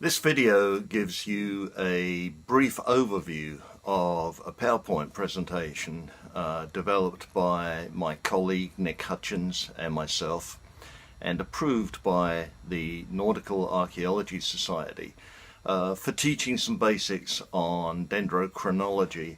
This video gives you a brief overview of a PowerPoint presentation developed by my colleague Nick Hutchins and myself and approved by the Nautical Archaeology Society for teaching some basics on dendrochronology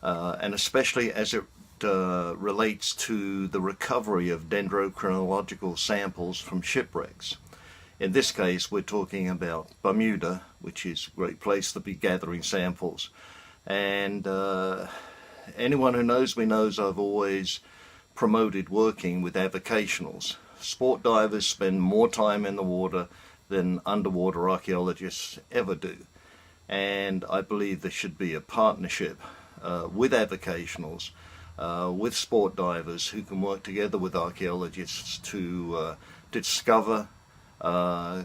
and especially as it relates to the recovery of dendrochronological samples from shipwrecks. In this case, we're talking about Bermuda, which is a great place to be gathering samples. And anyone who knows me knows I've always promoted working with avocationals. Sport divers spend more time in the water than underwater archaeologists ever do. And I believe there should be a partnership with avocationals, with sport divers who can work together with archaeologists to discover,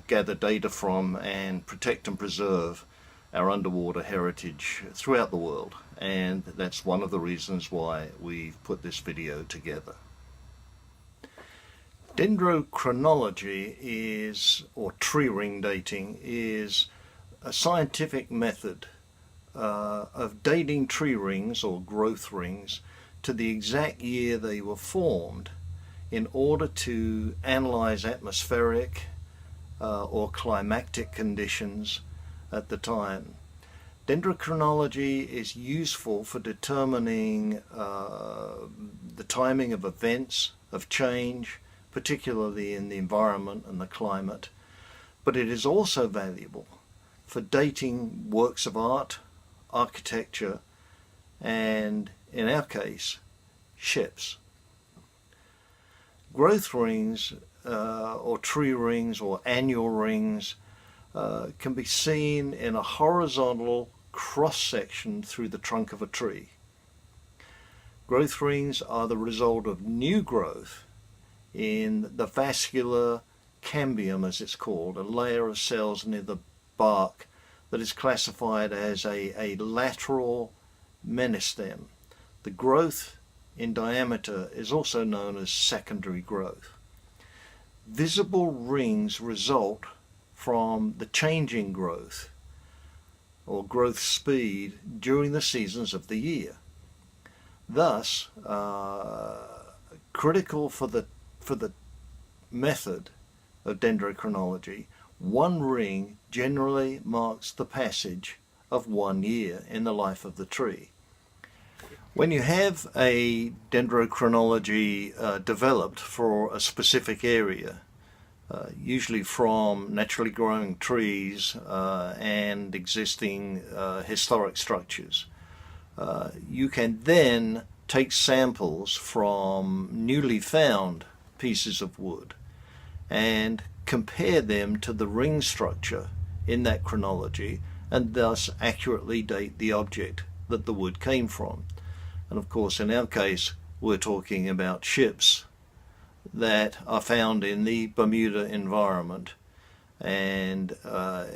gather data from and protect and preserve our underwater heritage throughout the world, and that's one of the reasons why we've put this video together. Dendrochronology is, or tree ring dating, is a scientific method of dating tree rings or growth rings to the exact year they were formed in order to analyze atmospheric or climactic conditions at the time. Dendrochronology is useful for determining the timing of events, of change, particularly in the environment and the climate, but it is also valuable for dating works of art, architecture, and, in our case, ships. Growth rings or tree rings or annual rings can be seen in a horizontal cross-section through the trunk of a tree. Growth rings are the result of new growth in the vascular cambium, as it's called, a layer of cells near the bark that is classified as a lateral menistem. The growth in diameter is also known as secondary growth. Visible rings result from the changing growth or growth speed during the seasons of the year. Thus, critical for the method of dendrochronology, one ring generally marks the passage of 1 year in the life of the tree. When you have a dendrochronology developed for a specific area, usually from naturally growing trees and existing historic structures, you can then take samples from newly found pieces of wood and compare them to the ring structure in that chronology and thus accurately date the object that the wood came from. And of course, in our case, we're talking about ships that are found in the Bermuda environment, and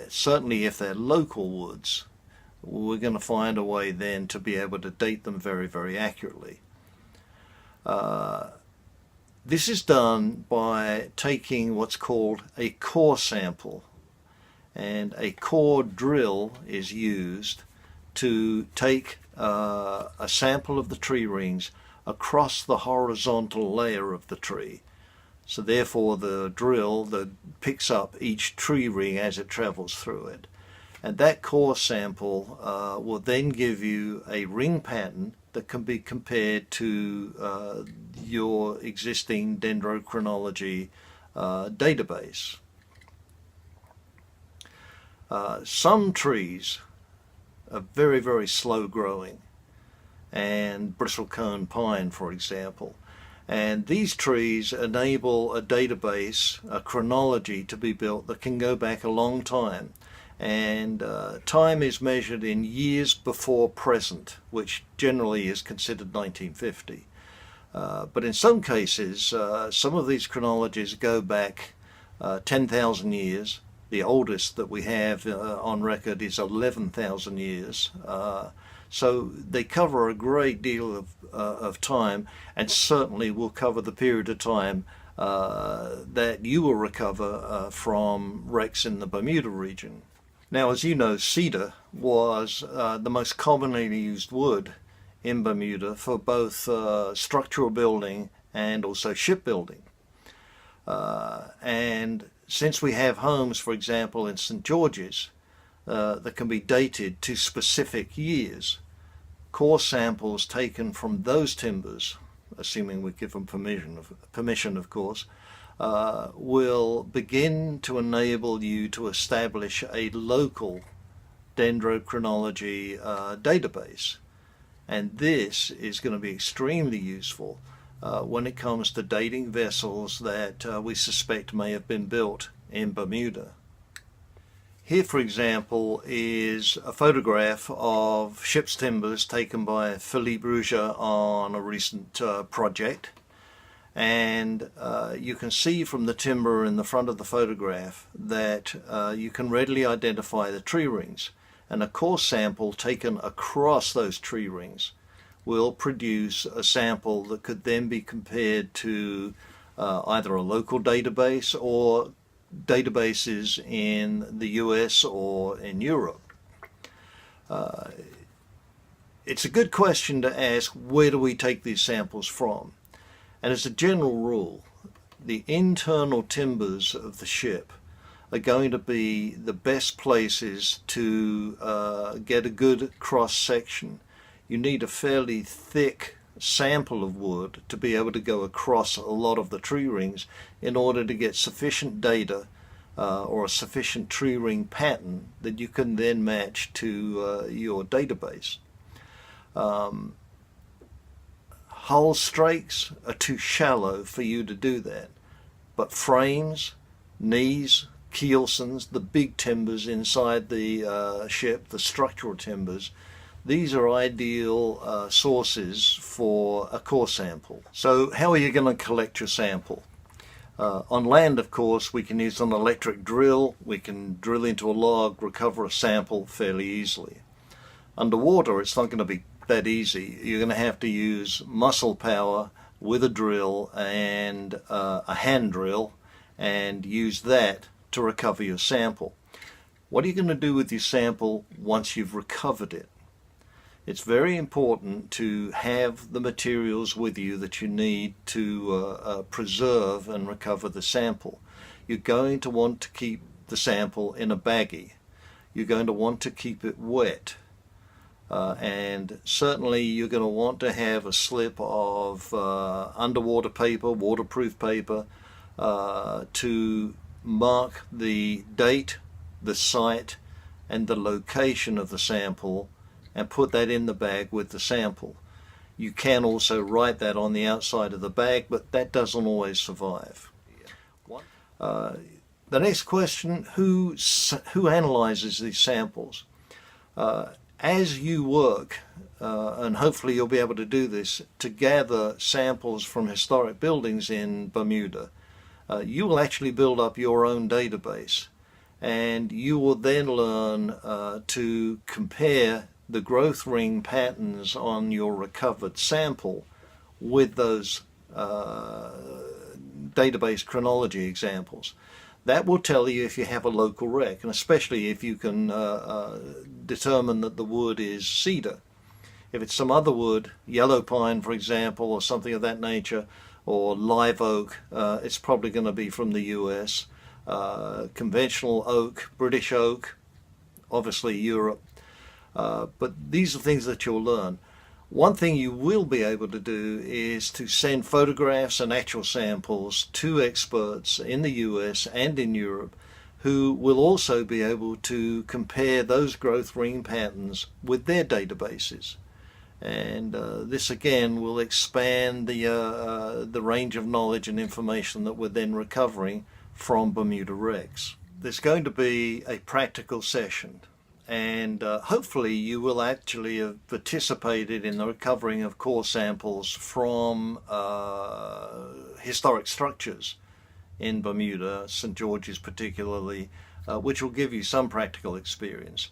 certainly if they're local woods, we're going to find a way then to be able to date them very, very accurately. This is done by taking what's called a core sample, and a core drill is used to take a sample of the tree rings across the horizontal layer of the tree. So therefore the drill that picks up each tree ring as it travels through it. And that core sample will then give you a ring pattern that can be compared to your existing dendrochronology database. Some trees are very, very slow growing, and bristlecone pine, for example. And these trees enable a database, a chronology to be built that can go back a long time. And time is measured in years before present, which generally is considered 1950. But in some cases, some of these chronologies go back 10,000 years. The oldest that we have on record is 11,000 years. So they cover a great deal of time, and certainly will cover the period of time that you will recover from wrecks in the Bermuda region. Now, as you know, cedar was the most commonly used wood in Bermuda for both structural building and also shipbuilding. And since we have homes, for example, in St. George's that can be dated to specific years, core samples taken from those timbers, assuming we give them permission of course, will begin to enable you to establish a local dendrochronology database. And this is going to be extremely useful when it comes to dating vessels that we suspect may have been built in Bermuda. Here, for example, is a photograph of ship's timbers taken by Philippe Rouget on a recent project. And you can see from the timber in the front of the photograph that you can readily identify the tree rings. And a core sample taken across those tree rings will produce a sample that could then be compared to either a local database or databases in the US or in Europe. It's a good question to ask, where do we take these samples from? And as a general rule, the internal timbers of the ship are going to be the best places to get a good cross-section. You need a fairly thick sample of wood to be able to go across a lot of the tree rings in order to get sufficient data or a sufficient tree ring pattern that you can then match to your database. Hull strakes are too shallow for you to do that, but frames, knees, keelsons, the big timbers inside the ship, the structural timbers, these are ideal sources for a core sample. So how are you going to collect your sample? On land, of course, we can use an electric drill. We can drill into a log, recover a sample fairly easily. Underwater, it's not going to be that easy. You're going to have to use muscle power with a drill and a hand drill and use that to recover your sample. What are you going to do with your sample once you've recovered it? It's very important to have the materials with you that you need to preserve and recover the sample. You're going to want to keep the sample in a baggie. You're going to want to keep it wet. And certainly you're going to want to have a slip of underwater paper, waterproof paper, to mark the date, the site, and the location of the sample, and put that in the bag with the sample. You can also write that on the outside of the bag, but that doesn't always survive. The next question, who analyzes these samples? As you work, and hopefully you'll be able to do this, to gather samples from historic buildings in Bermuda, you will actually build up your own database, and you will then learn to compare the growth ring patterns on your recovered sample with those database chronology examples. That will tell you if you have a local wreck, and especially if you can determine that the wood is cedar. If it's some other wood, yellow pine for example, or something of that nature, or live oak, it's probably going to be from the US. Conventional oak, British oak, obviously Europe. But these are things that you'll learn. One thing you will be able to do is to send photographs and actual samples to experts in the US and in Europe who will also be able to compare those growth ring patterns with their databases. And this again will expand the range of knowledge and information that we're then recovering from Bermuda wrecks. There's going to be a practical session, and hopefully you will actually have participated in the recovering of core samples from historic structures in Bermuda, St. George's particularly, which will give you some practical experience.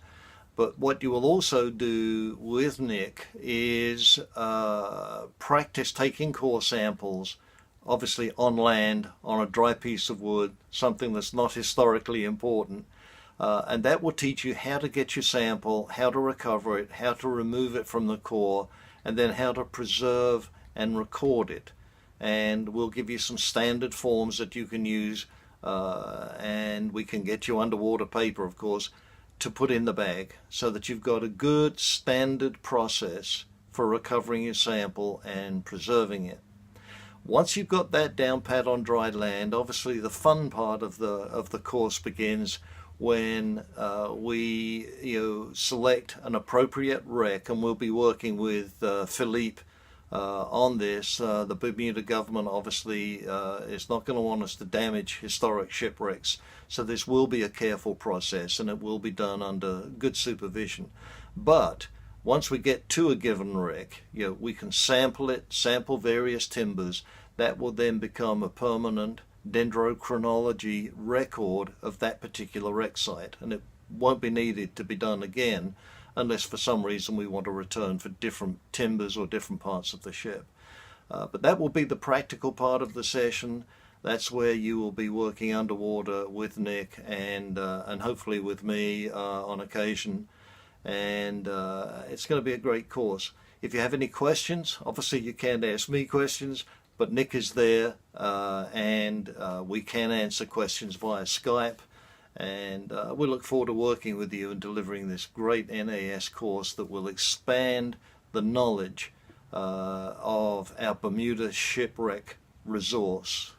But what you will also do with Nick is practice taking core samples, obviously on land, on a dry piece of wood, something that's not historically important, And that will teach you how to get your sample, how to recover it, how to remove it from the core, and then how to preserve and record it. And we'll give you some standard forms that you can use, and we can get you underwater paper, of course, to put in the bag, so that you've got a good standard process for recovering your sample and preserving it. Once you've got that down pat on dry land, obviously the fun part of the course begins when we select an appropriate wreck, and we'll be working with Philippe on this. The Bermuda government obviously is not going to want us to damage historic shipwrecks, so this will be a careful process, and it will be done under good supervision. But once we get to a given wreck, we can sample it, sample various timbers. That will then become a permanent Dendrochronology record of that particular wreck site, and it won't be needed to be done again unless for some reason we want to return for different timbers or different parts of the ship. But that will be the practical part of the session. That's where you will be working underwater with Nick and hopefully with me on occasion. And it's going to be a great course. If you have any questions, obviously you can't ask me questions, but Nick is there, and we can answer questions via Skype. And we look forward to working with you and delivering this great NAS course that will expand the knowledge of our Bermuda shipwreck resource.